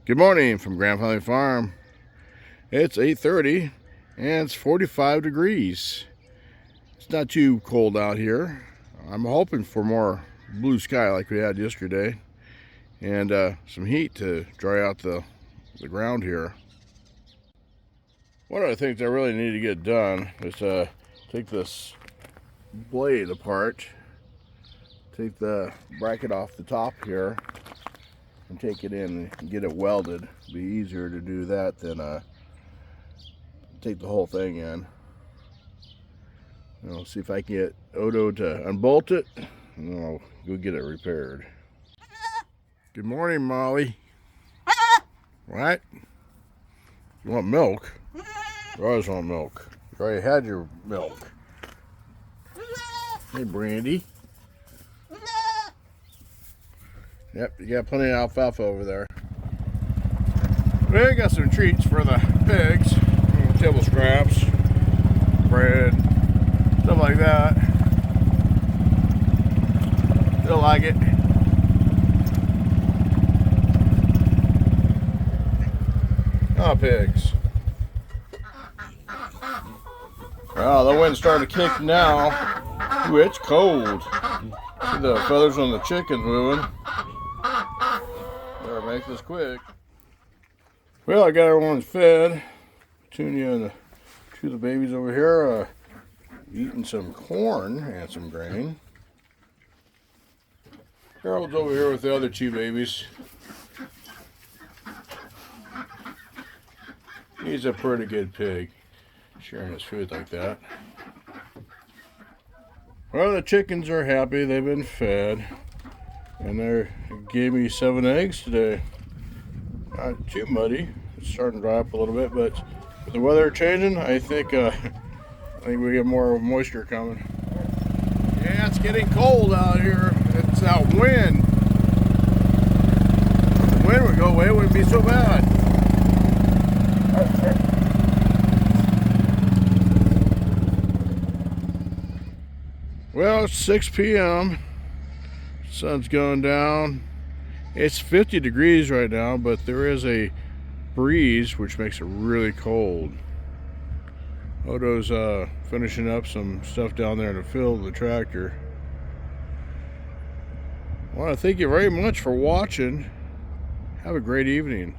Good morning from Grand Valley Farm. It's 8:30 and it's 45 degrees. It's not too cold out here. I'm hoping for more blue sky like we had yesterday and some heat to dry out the ground here. One of the things I really need to get done is take this blade apart, take the bracket off the top here and take it in and get it welded. It'd be easier to do that than take the whole thing in. I'll see if I can get Odo to unbolt it and then I'll go get it repaired. Good morning, Molly. What? You want milk? You always want milk. You already had your milk. Hey, Brandy. Yep, you got plenty of alfalfa over there. We got some treats for the pigs. Table scraps, bread, stuff like that. They'll like it. Oh, pigs. Wow, the wind's starting to kick now. Ooh, it's cold. See the feathers on the chickens moving. Better make this quick. Well, I got everyone fed. Petunia and two of the babies over here eating some corn and some grain. Harold's over here with the other two babies. He's a pretty good pig, sharing his food like that. Well, the chickens are happy. They've been fed. And they gave me 7 eggs today. Not too muddy. It's starting to dry up a little bit, but with the weather changing, I think we get more moisture coming. Yeah, it's getting cold out here. It's that wind. If the wind would go away, it wouldn't be so bad. Well, it's 6 p.m. Sun's going down. It's 50 degrees right now, but there is a breeze which makes it really cold. Odo's finishing up some stuff down there in the field of the tractor. I want to thank you very much for watching. Have a great evening.